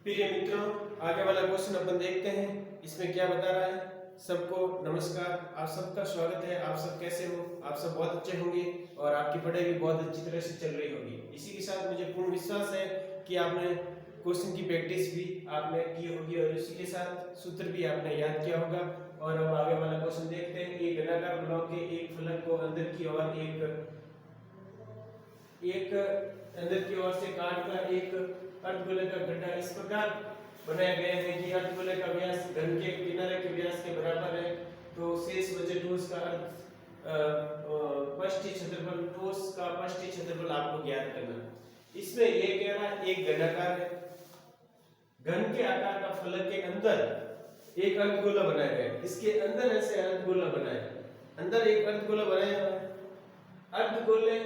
प्रिय मित्रों, आगे वाला क्वेश्चन अपन देखते हैं इसमें क्या बता रहा है। सबको नमस्कार, आप सबका स्वागत है। आप सब कैसे हो? आप सब बहुत अच्छे होंगे और आपकी पढ़ाई भी बहुत अच्छी तरह से चल रही होगी। इसी के साथ मुझे पूर्ण विश्वास है कि आपने क्वेश्चन की प्रैक्टिस भी आपने की होगी और इसी के साथ सूत्र भी आपने याद किया होगा। और अब आगे वाला क्वेश्चन देखते हैं। एक घनाकार ब्लॉक के एक फलक को अंदर की ओर एक अंदर की ओर से काट कर एक अर्धगोले का गड्ढा इस प्रकार बनाया गया है कि अर्धगोले का व्यास घन के किनारे के व्यास के बराबर है। तो शेष बचे ठोस का पृष्ठीय क्षेत्रफल, ठोस का पृष्ठीय क्षेत्रफल आपको ज्ञात करना। इसमें ये कह रहा है एक घनाकार है, घन के आकार का फलक के अंदर एक अर्धगोला बनाया गया है। इसके अंदर ऐसे अर्धगोला बनाया है, अंदर एक अर्धगोला बनाया हुआ है। अर्धगोले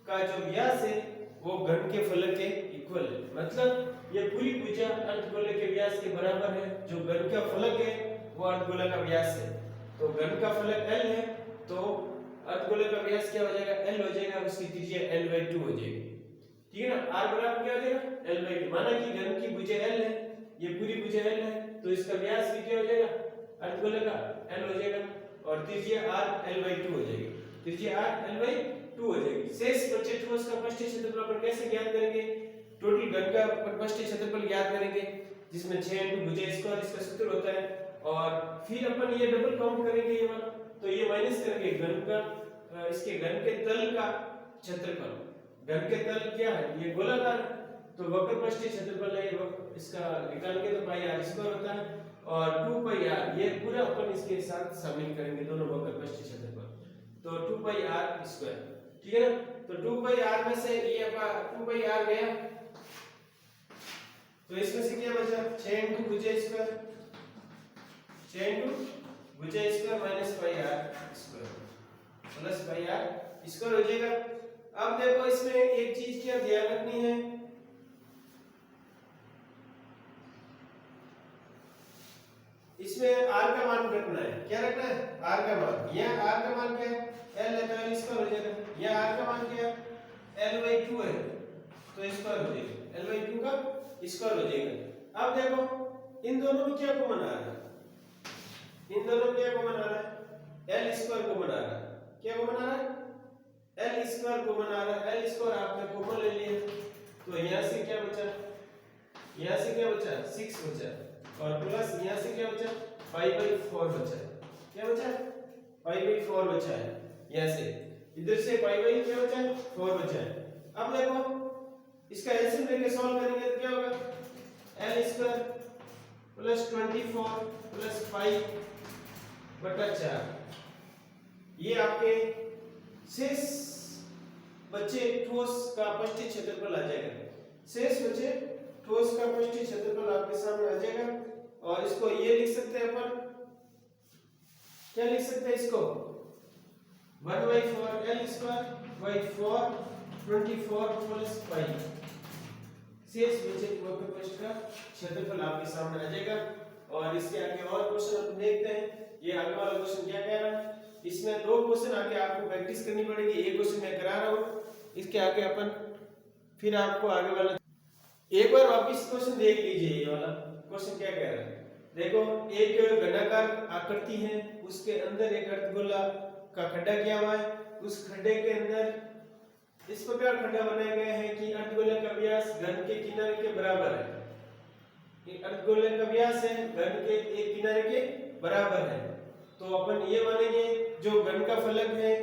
का जो व्यास है वो घन के फलक के इक्वल है, मतलब ये पूरी भुजा अर्धगोले के व्यास के बराबर है। जो घन का फलक है वो अर्धगोले का व्यास है। तो घन का फलक L है तो अर्धगोले का व्यास क्या हो जाएगा? L हो जाएगा, उसकी त्रिज्या L/2 हो जाएगी। ठीक है ना? R बराबर क्या हो जाएगा? L/2। माना कि घन की भुजा L है, ये पूरी भुजा L है, तो इसका व्यास भी क्या हो जाएगा? अर्धगोले का L हो जाएगा और त्रिज्या R L/2 हो जाएगी। त्रिज्या R L/2 हो जाएगी। शेष बचे ठोस का पृष्ठीय क्षेत्रफल अपन कैसे ज्ञात करेंगे? टोटल घन का पृष्ठीय क्षेत्रफल ज्ञात करेंगे जिसमें 6 × भुजा स्क्वायर इसका सूत्र होता है। और फिर अपन ये डबल काउंट करेंगे ये वाला, तो ये माइनस करेंगे घन का इसके घन के तल का क्षेत्रफल। घन के तल क्या है? ये गोलाकार है, तो वक्र पृष्ठीय क्षेत्रफल है ये, इसका निकालेंगे तो पाई r स्क्वायर होता है और 2 पाई r ये पूरा अपन इसके साथ शामिल करेंगे दोनों वक्र पृष्ठीय क्षेत्रफल, तो 2 पाई r स्क्वायर। ठीक है ना? तो 2 पाई r में से ये अपना 2 पाई r गया, तो इसमें से क्या बचा? 6 × भुजा स्क्वायर, 6 × भुजा square minus pi r square plus pi r square हो जाएगा। अब देखो इसमें एक चीज क्या ध्यान रखनी है, इसमें r का मान रखना है। क्या रखना है? r का मान। यहाँ r का मान क्या है? L है तो L स्क्वायर हो जाएगा। यहाँ r का मान क्या है? L/2 है तो स्क्वायर हो जाएगा, L/2 का स्क्वायर हो जाएगा। अब देखो इन दोनों में क्या कॉमन आ रहा है? इन दोनों में क्या कॉमन आ रहा है? L स्क्वायर कॉमन आ रहा है। क्या कॉमन आ रहा है? L स्क्वायर कॉमन आ रहा है। L स्क्वायर आपने कॉमन ले लिया, तो यहाँ से क्या बचा? यहाँ से क्या बचा? 6 बचा और प्लस यहाँ से क्या बचा? 5/4 बचा है। क्या बचा? 5/4 बचा है। यहाँ से इधर से क्या बचा है? 4 बचा है। अब देखो इसका एलसीएम लेके सॉल्व करेंगे तो क्या होगा? L स्क्वायर प्लस 24 प्लस 5/4 ये आपके शेष बचे ठोस का पृष्ठीय क्षेत्रफल आ जाएगा। शेष बचे ठोस का पृष्ठीय क्षेत्रफल आपके सामने आ जाएगा और इसको ये लिख सकते हैं अपन, क्या लिख सकते हैं इसको? 1/4 L स्क्वायर 4 24 प्लस 5 शेष बचे वक्र पृष्ठ का क्षेत्रफल आपके सामने आ जाएगा। और इसके आगे और क्वेश्चन अपन देखते हैं। ये आगे वाला क्वेश्चन क्या कह रहा है? इसमें दो क्वेश्चन आगे आपको प्रैक्टिस करनी पड़ेगी। एक क्वेश्चन मैं करा रहा हूँ, इसके आगे अपन फिर आपको आगे वाला एक बार वापस क्वेश्चन देख लीजिए। ये वाला क्वेश्चन क्या कह रहा है? देखो एक घनाकार आकृति है, उसके अंदर एक अर्धगोला का खड्डा किया हुआ है। उस खड्डे के अंदर इस प्रकार खड्डा बनाया गया है कि अर्धगोले का व्यास घन के किनारे के बराबर है। ये अर्धगोले का व्यास है घन के एक किनारे के बराबर है, तो अपन ये मानेंगे जो घन का फलक है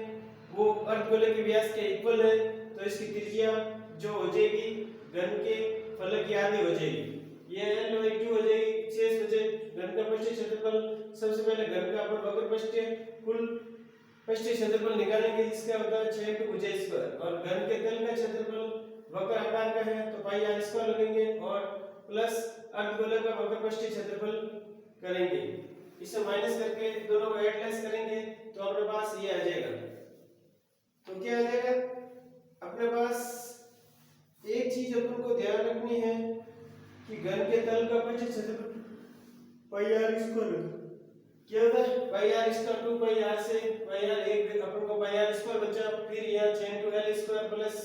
वो अर्धगोले के व्यास के इक्वल है, तो इसकी त्रिज्या जो हो जाएगी घन के फलक की आधी हो जाएगी, ये L/2 हो जाएगी। शेष बचे घन का पृष्ठीय क्षेत्रफल। सबसे पहले घन का अपन वक्र पृष्ठीय कुल पृष्ठीय क्षेत्रफल निकालेंगे जिसका होता है 6 × भुजा स्क्वायर और घन के तल का क्षेत्रफल वक्र आकार का है तो पाई r स्क्वायर लगेंगे और प्लस अर्धगोले का वक्र पृष्ठीय क्षेत्रफल करेंगे। इसे माइनस करके दोनों को ऐड लेस करेंगे तो अपने पास ये आ जाएगा। तो क्या आ जाएगा अपने पास? एक चीज अपन को ध्यान रखनी है कि घन के तल का पृष्ठीय क्षेत्रफल पाई r स्क्वायर क्या होता है? पाई r स्क्वायर 2 पाई r से पाई r एक अपन को पाई r स्क्वायर बचा, फिर यहाँ 6 × L square plus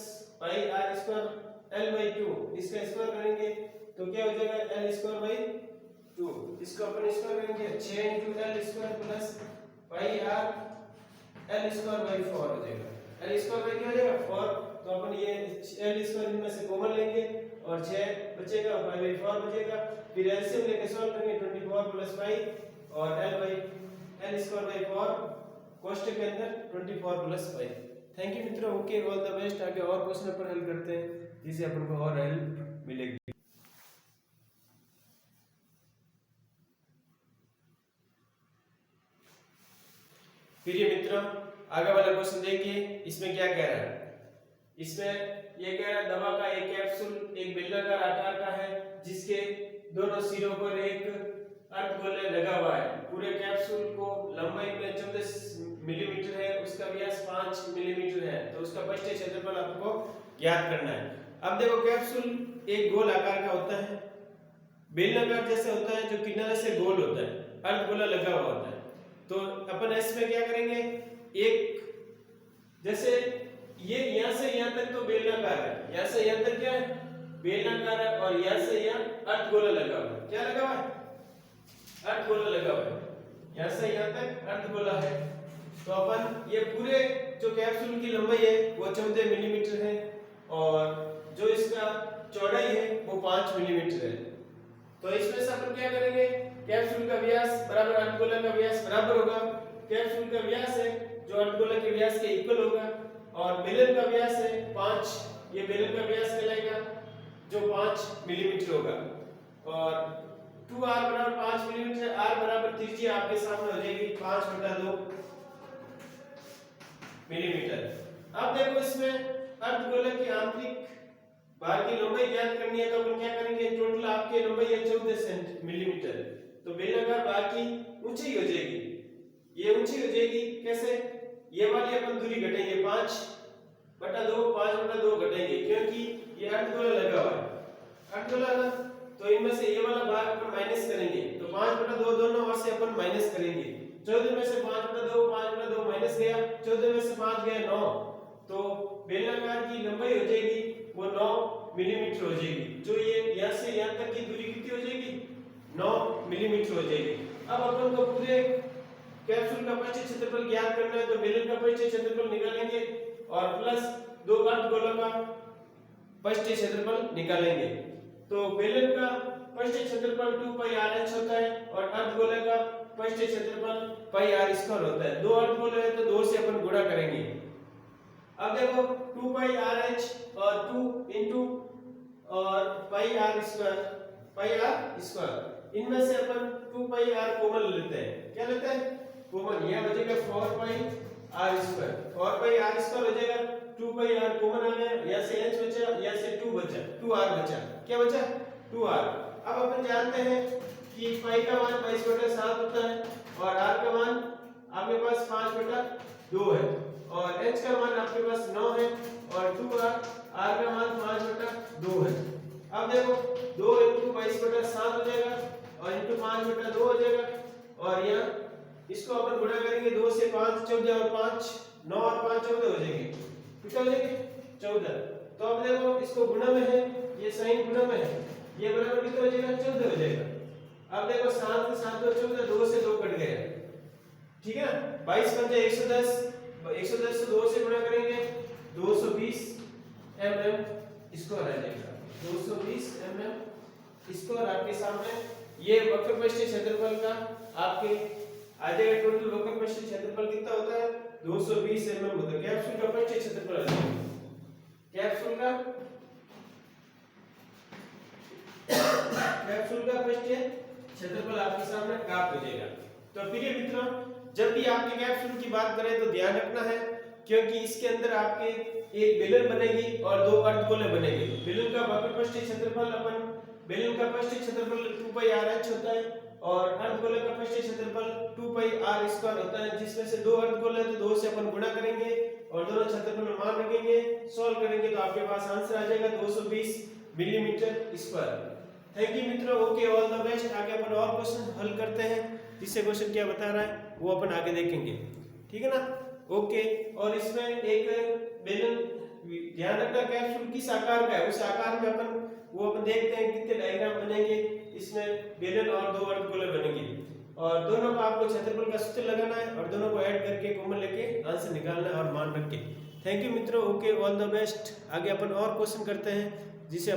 pi r square L/2 इसका स्क्वायर करेंगे तो क्या हो जाएगा l स्क्वायर बाई 2। इसको अपन स्क्वायर करेंगे 6 into l square plus pi r l square by 4 हो जाएगा। l स्क्वायर बाई क्या हो जाएगा 4, तो अपन ये l स्क्वायर इनमें से कॉमन लेंगे और 6 बचेगा और पाई बाई 4 बचेगा। फिर एलसीएम लेके सॉल्व करेंगे 24 प्लस पाई और l स्क्वायर बाई 4 कोष्टक के अंदर 24 प्लस पाई। थैंक यू मित्रों, ओके, ऑल द बेस्ट। आगे और क्वेश्चन अपन हल करते हैं जिससे अपन को और हेल्प मिलेगी। फिर ये मित्रों आगे वाला क्वेश्चन देखिए, इसमें क्या कह रहा है। इसमें ये कह रहा है दवा का एक कैप्सूल एक बेलनाकार आकार का है जिसके दोनों सिरों पर एक अर्धगोले लगा हुआ है। पूरे कैप्सूल को लंबाई में 14 मिलीमीटर है, उसका व्यास 5 मिलीमीटर है, तो उसका पृष्ठीय क्षेत्रफल आपको ज्ञात करना है। अब देखो कैप्सूल एक गोल आकार का होता है, बेलनाकार जैसे होता है, जो किनारे से गोल होता है, अर्धगोला लगा हुआ होता है। तो अपन इसमें क्या करेंगे, एक जैसे ये यहां से यहां तक तो बेलनाकार है, यहां से यहां तक क्या है बेलनाकार है, और यहां से यहां अर्धगोला लगा हुआ है। क्या लगा हुआ है? अर्धगोला लगा हुआ है। यहां से यहां तक अर्धगोला है। तो अपन ये पूरे जो कैप्सूल की लंबाई है वो 14 मिलीमीटर है और जो इसका चौड़ाई है वो 5 मिलीमीटर है। तो इसमें से अपन क्या करेंगे, कैप्सूल का व्यास बराबर अर्धगोला का व्यास बराबर होगा। कैप्सूल का व्यास है जो अर्धगोला के व्यास के इक्वल होगा, और बेलन का व्यास है 5, ये बेलन का व्यास कहलाएगा जो 5 मिलीमीटर होगा। और 2r बराबर 5 मिलीमीटर, r बराबर त्रिज्या आपके सामने हो जाएगी 5/2 मिलीमीटर। अब देखो इसमें अर्धगोला की आंतरिक भाग की लंबाई ज्ञात करनी है, तो अपन क्या करेंगे, टोटल आपकी लंबाई है 14 मिलीमीटर, तो बेलनाकार भाग की ऊंचाई हो जाएगी, ये ऊंचाई हो जाएगी कैसे, ये वाली अपन दूरी घटाएंगे 5/2 घटाएंगे, क्योंकि ये अर्धगोला लगा हुआ है, अर्धगोला ना, तो इनमें से ये वाला भाग अपन माइनस करेंगे, तो 5/2 दोनों ओर से अपन माइनस करेंगे। 14 में से 5/2 माइनस गया, 14 में से 5 गया 9, तो बेलनाकार की लंबाई हो जाएगी वो 9 मिलीमीटर हो जाएगी। जो ये यहां से यहां तक की दूरी कितनी हो जाएगी, 9 मिलीमीटर हो जाएगी। अब अपन को पूरे कैप्सूल का पृष्ठीय क्षेत्रफल ज्ञात करना है, तो बेलन का पृष्ठीय क्षेत्रफल निकालेंगे और प्लस दो अर्धगोलों का पृष्ठीय क्षेत्रफल निकालेंगे। तो बेलन का पृष्ठीय क्षेत्रफल 2πrh होता है और अर्धगोले का पृष्ठीय क्षेत्रफल πr² होता है। दो अर्धगोले हैं तो 2 से अपन गुणा करेंगे। अब देखो 2πrh और 2 into और πr², इनमें से अपन 2πr कॉमन लेते हैं। क्या लेते हैं? कॉमन। यह बचेगा 4πr², 4πr² हो जाएगा, 2πr कॉमन आ गया, यहां से h बचा, यहां से 2 बचा, 2r बचा। क्या बचा? 2r। अब अपन जानते हैं कि पाई का मान 22/7 होता है और r का मान आपके पास 5/2 है और h का मान आपके पास 9 है और 2r, r का मान 5/2 है। अब देखो 2 * 22/7 हो जाएगा और * 5/2 हो जाएगा, और यहाँ इसको अपन गुणा करेंगे, 2 से 5 14 और 5 9 और 5 14 हो जाएंगे। कितना हो जाएंगे? 14। तो अब देखो इसको गुणा में है, ये साइन गुणा में है, ये बराबर कितना हो जाएगा? 14 हो जाएगा। अब देखो 7 से 7 और 14, 2 से 2 कट गया, ठीक है। 22 × 110, 110 से 2 से गुणा करेंगे, 220 mm स्क्वायर आ जाएगा, 220 mm स्क्वायर आपके सामने। ये वक्र पृष्ठीय क्षेत्रफल का आपके आ जाएगा। टोटल वक्र पृष्ठीय क्षेत्रफल कितना होता है? 220 mm होता है। कैप्सूल का पृष्ठीय क्षेत्रफल आ जाएगा, कैप्सूल का पृष्ठीय क्षेत्रफल आपके सामने प्राप्त हो जाएगा। तो प्रिय मित्रों, जब भी आपके कैप्सूल की बात करें तो ध्यान रखना है, क्योंकि इसके अंदर आपके एक बेलन बनेगी और 2 अर्धगोले बनेंगे। बेलन का वक्र पृष्ठीय क्षेत्रफल बेलन का पृष्ठीय क्षेत्रफल 2πrh होता है और अर्धगोले का पृष्ठीय क्षेत्रफल 2πr² होता है, जिसमें से 2 अर्धगोले हैं तो 2 से अपन गुणा करेंगे और दोनों क्षेत्रफल में मान रखेंगे, सॉल्व करेंगे तो आपके पास आंसर आ जाएगा 220 मिलीमीटर स्क्वायर। थैंक यू मित्रों, ओके, ऑल द बेस्ट। आगे अपन और क्वेश्चन हल करते हैं, जिससे क्वेश्चन क्या बता रहा है वो अपन आगे देखेंगे, ठीक है ना, ओके। और इसमें एक बेलन ध्यान रखना कैप्सूल किस आकार का है, उस आकार में अपन देखते हैं कितने डायग्राम बनेंगे। इसमें बेलन और दो अर्धगोले बनेंगे और दोनों को आपको क्षेत्रफल का सूत्र लगाना है और दोनों को ऐड करके कॉमन लेके आंसर निकालना है और मान रख के। थैंक यू मित्रों, ओके, ऑल द बेस्ट। आगे अपन और क्वेश्चन करते हैं जिसे